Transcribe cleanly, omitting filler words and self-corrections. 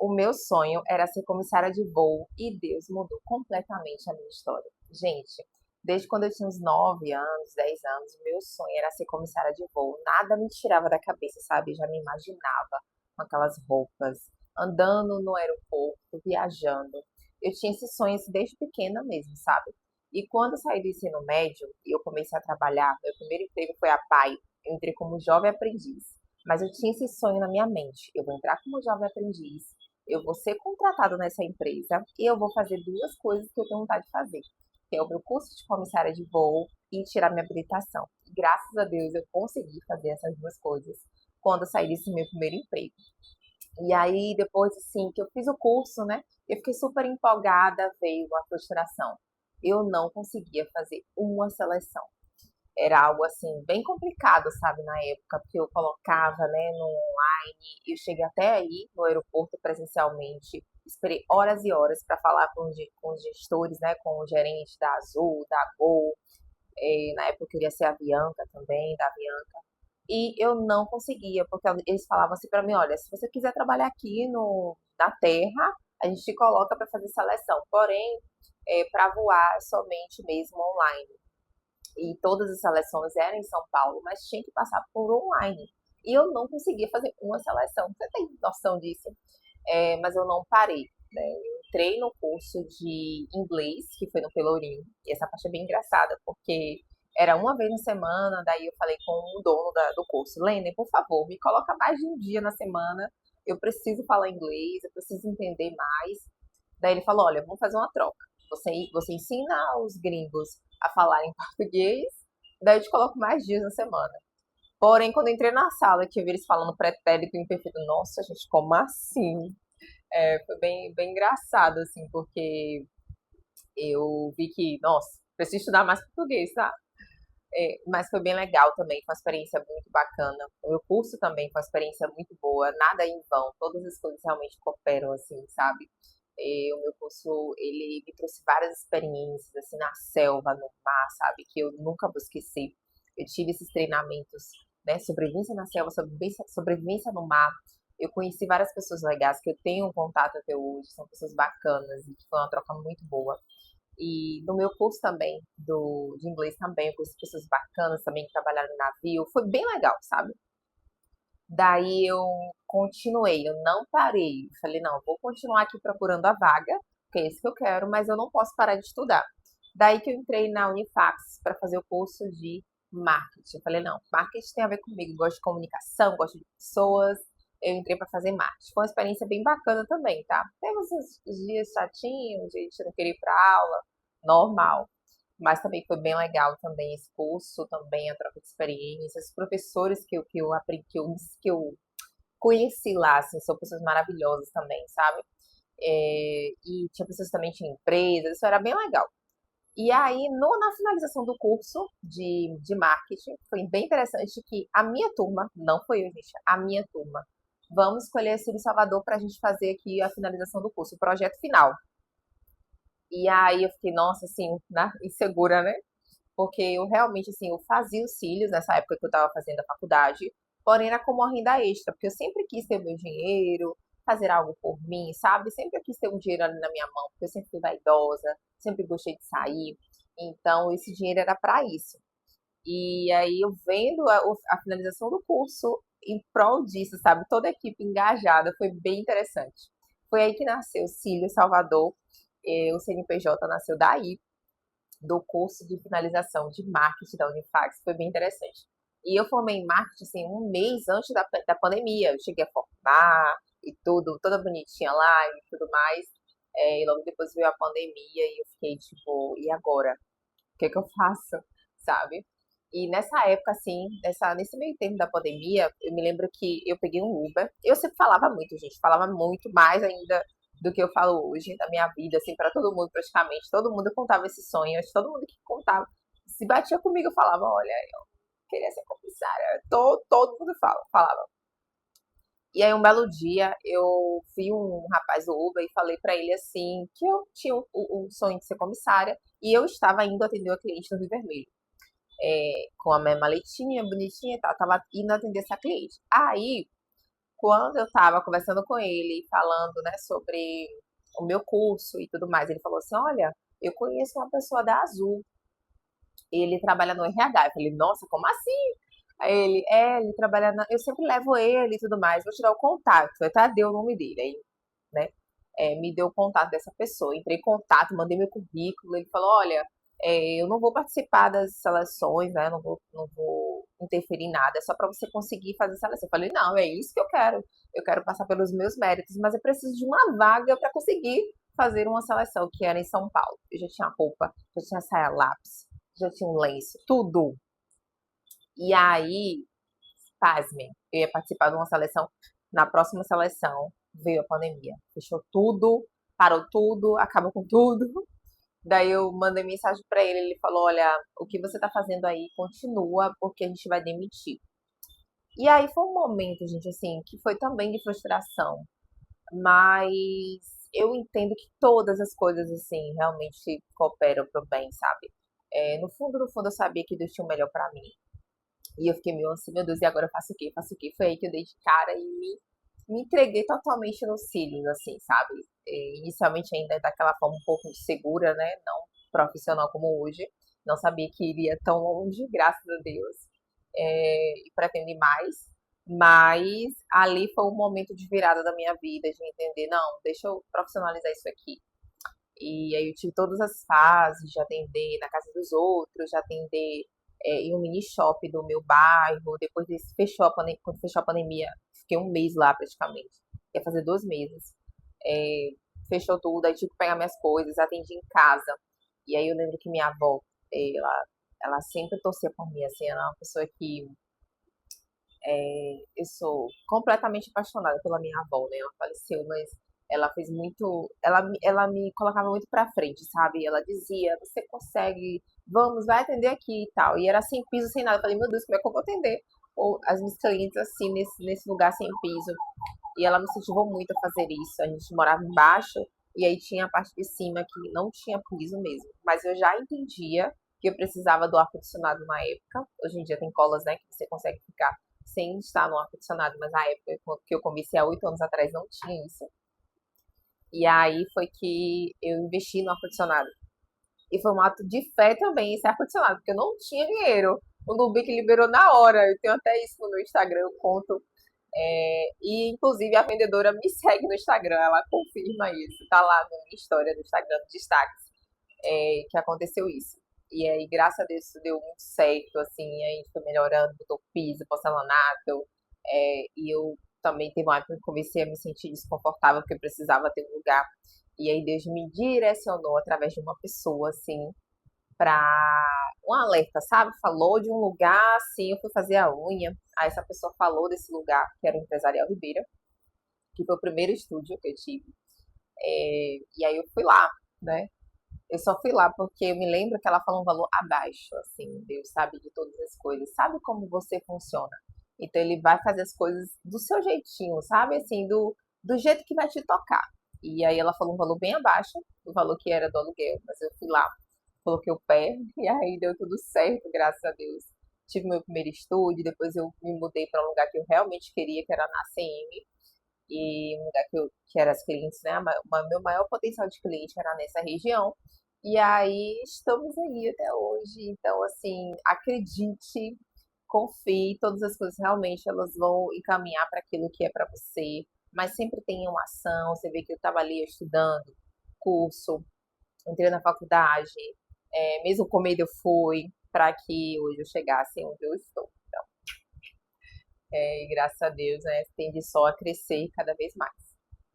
O meu sonho era ser comissária de voo e Deus mudou completamente a minha história. Gente, desde quando eu tinha uns 9 anos, 10 anos, o meu sonho era ser comissária de voo. Nada me tirava da cabeça, sabe? Eu já me imaginava com aquelas roupas, andando no aeroporto, viajando. Eu tinha esse sonho assim, desde pequena mesmo, sabe? E quando eu saí do ensino médio e eu comecei a trabalhar, meu primeiro emprego foi a PAI. Eu entrei como jovem aprendiz. Mas eu tinha esse sonho na minha mente. Eu vou entrar como jovem aprendiz, eu vou ser contratado nessa empresa e eu vou fazer duas coisas que eu tenho vontade de fazer, que é o meu curso de comissária de voo e tirar minha habilitação. E, graças a Deus eu consegui fazer essas duas coisas quando eu saí desse meu primeiro emprego. E aí, depois, assim, que eu fiz o curso, né, eu fiquei super empolgada, veio uma frustração. Eu não conseguia fazer uma seleção. Era algo assim bem complicado, sabe, na época, porque eu colocava, né, no online, eu cheguei até aí no aeroporto presencialmente, esperei horas e horas para falar com os gestores, né, com o gerente da Azul, da Gol, na época eu queria ser a Bianca também, da Bianca, e eu não conseguia, porque eles falavam assim para mim, olha, se você quiser trabalhar aqui no, na Terra, a gente te coloca para fazer seleção, porém, para voar somente mesmo online e todas as seleções eram em São Paulo, mas tinha que passar por online. E eu não conseguia fazer uma seleção. Você tem noção disso? Mas eu não parei. Né? Eu entrei no curso de inglês, que foi no Pelourinho. E essa parte é bem engraçada, porque era uma vez na semana, daí eu falei com o dono do curso, Lene, por favor, me coloca mais de um dia na semana, eu preciso falar inglês, eu preciso entender mais. Daí ele falou, olha, vamos fazer uma troca. Você ensina os gringos a falar em português, daí eu te coloco mais dias na semana. Porém, quando eu entrei na sala, que eu vi eles falando pretérito e imperfeito, nossa, gente, como assim? Foi bem engraçado, assim, porque eu vi que, nossa, preciso estudar mais português, tá? Mas foi bem legal também, foi uma experiência muito bacana. O meu curso também foi uma experiência muito boa, nada em vão, todas as coisas realmente cooperam, assim, sabe? O meu curso, ele me trouxe várias experiências, assim, na selva, no mar, sabe? Que eu nunca vou esquecer. Eu tive esses treinamentos, né? Sobrevivência na selva, sobrevivência no mar. Eu conheci várias pessoas legais que eu tenho um contato até hoje, são pessoas bacanas e que foi uma troca muito boa. E no meu curso também, de inglês também, eu conheci pessoas bacanas também que trabalharam no navio. Foi bem legal, sabe? Daí eu continuei, eu não parei. Falei, não, vou continuar aqui procurando a vaga, que é isso que eu quero, mas eu não posso parar de estudar. Daí que eu entrei na Unifax para fazer o curso de marketing. Eu falei, não, marketing tem a ver comigo, gosto de comunicação, gosto de pessoas. Eu entrei para fazer marketing. Foi uma experiência bem bacana também, tá? Teve os dias chatinhos, a gente não queria ir para aula, normal. Mas também foi bem legal também esse curso, também a troca de experiências, os professores que eu aprendi, que eu conheci lá, assim, são pessoas maravilhosas também, sabe? E tinha pessoas também tinha empresas, isso era bem legal. E aí, na finalização do curso de marketing, foi bem interessante que a minha turma, não foi eu, gente, a minha turma, vamos escolher a Ciro Salvador para a gente fazer aqui a finalização do curso, o projeto final. E aí eu fiquei, nossa, assim, insegura, né? Porque eu realmente, assim, eu fazia os cílios nessa época que eu estava fazendo a faculdade, porém era como uma renda extra, porque eu sempre quis ter meu dinheiro, fazer algo por mim, sabe? Sempre quis ter um dinheiro ali na minha mão, porque eu sempre fui vaidosa, sempre gostei de sair, então esse dinheiro era para isso. E aí eu vendo a finalização do curso em prol disso, sabe? Toda a equipe engajada, foi bem interessante. Foi aí que nasceu o Cílio Salvador, o CNPJ nasceu daí, do curso de finalização de marketing da Unifax, foi bem interessante. E eu formei em marketing assim, um mês antes da pandemia. Eu cheguei a formar e tudo, toda bonitinha lá e tudo mais. E logo depois veio a pandemia e eu fiquei tipo, e agora? O que é que eu faço? Sabe? E nessa época, assim, nesse meio tempo da pandemia, eu me lembro que eu peguei um Uber. Eu sempre falava muito, gente, falava muito mais ainda do que eu falo hoje da minha vida, assim, para todo mundo praticamente. Todo mundo contava esses sonhos, todo mundo que contava, se batia comigo, eu falava, olha, eu queria ser comissária. Todo mundo falava. E aí, um belo dia, eu vi um rapaz do Uber e falei para ele assim que eu tinha o sonho de ser comissária e eu estava indo atender o cliente no Rio Vermelho. Com a minha maletinha bonitinha e tal, tava indo atender essa cliente. Aí Quando eu estava conversando com ele, falando, né, sobre o meu curso e tudo mais, ele falou assim: Olha, eu conheço uma pessoa da Azul, ele trabalha no RH. Eu falei: Nossa, como assim? Aí ele trabalha eu sempre levo ele e tudo mais, vou te dar o contato. Eu até dei o nome dele, aí, né? Me deu o contato dessa pessoa. Entrei em contato, mandei meu currículo. Ele falou: Olha, eu não vou participar das seleções, né? Não vou interferir em nada, é só para você conseguir fazer seleção. Eu falei: Não, é isso que eu quero. Eu quero passar pelos meus méritos, mas eu preciso de uma vaga para conseguir fazer uma seleção, que era em São Paulo. Eu já tinha roupa, já tinha saia lápis, já tinha um lenço, tudo. E aí, pasmem, eu ia participar de uma seleção. Na próxima seleção veio a pandemia. Fechou tudo, parou tudo, acabou com tudo. Daí eu mandei mensagem pra ele, ele falou: Olha, o que você tá fazendo aí continua, porque a gente vai demitir. E aí foi um momento, gente, assim, que foi também de frustração, mas eu entendo que todas as coisas, assim, realmente cooperam pro bem, sabe? No fundo, eu sabia que Deus tinha o melhor pra mim. E eu fiquei meio assim, meu Deus, e agora eu faço o quê? Faço o quê? Foi aí que eu dei de cara e me entreguei totalmente nos cílios, assim, sabe? Inicialmente ainda daquela forma um pouco insegura, né? Não profissional como hoje. Não sabia que iria tão longe, graças a Deus. E pretendo ir mais. Mas ali foi um momento de virada da minha vida, de entender, não, deixa eu profissionalizar isso aqui. E aí eu tive todas as fases de atender na casa dos outros, de atender em um mini shop do meu bairro. Depois desse, quando fechou a pandemia, fiquei um mês lá praticamente. Ia fazer 2 meses. É, fechou tudo, aí tive que pegar minhas coisas, atendi em casa. E aí eu lembro que minha avó, ela sempre torcia por mim, assim, ela é uma pessoa que eu sou completamente apaixonada pela minha avó, né? Ela faleceu, mas ela fez muito. Ela me colocava muito pra frente, sabe? Ela dizia: Você consegue, vamos, vai atender aqui e tal. E era sem piso, sem nada. Eu falei: Meu Deus, como é que eu vou atender as minhas clientes assim, nesse lugar sem piso? E ela me incentivou muito a fazer isso. A gente morava embaixo e aí tinha a parte de cima que não tinha piso mesmo. Mas eu já entendia que eu precisava do ar-condicionado na época. Hoje em dia tem colas, né, que você consegue ficar sem estar no ar-condicionado, mas na época que eu comecei há 8 anos atrás não tinha isso. E aí foi que eu investi no ar-condicionado. E foi um ato de fé também esse ar-condicionado, porque eu não tinha dinheiro. O Nubank liberou na hora. Eu tenho até isso no meu Instagram, eu conto. E inclusive a vendedora me segue no Instagram, ela confirma isso. Tá lá na minha história do Instagram, nos destaques, que aconteceu isso. E aí, graças a Deus, isso deu muito certo, assim, a gente foi melhorando, botou piso, porcelanato, e eu também teve uma época que comecei a me sentir desconfortável, porque eu precisava ter um lugar. E aí Deus me direcionou através de uma pessoa, assim, para um alerta, sabe? Falou de um lugar, assim, eu fui fazer a unha. Aí essa pessoa falou desse lugar, que era o Empresarial Ribeira, que foi o primeiro estúdio que eu tive. E aí eu fui lá, né? Eu só fui lá porque eu me lembro que ela falou um valor abaixo, assim, Deus sabe de todas as coisas, sabe como você funciona. Então ele vai fazer as coisas do seu jeitinho, sabe? Assim, do jeito que vai te tocar. E aí ela falou um valor bem abaixo do valor que era do aluguel, mas eu fui lá, coloquei o pé e aí deu tudo certo, graças a Deus. Tive meu primeiro estúdio, depois eu me mudei para um lugar que eu realmente queria, que era na ACM, e um lugar que era as clientes, né? Meu maior potencial de cliente era nessa região. E aí estamos aí até hoje. Então, assim, acredite, confie, todas as coisas realmente elas vão encaminhar para aquilo que é para você. Mas sempre tenha uma ação. Você vê que eu estava ali estudando, curso, entrei na faculdade, mesmo com medo eu fui, para que hoje eu chegasse onde eu estou. E graças a Deus, né, tende só a crescer cada vez mais.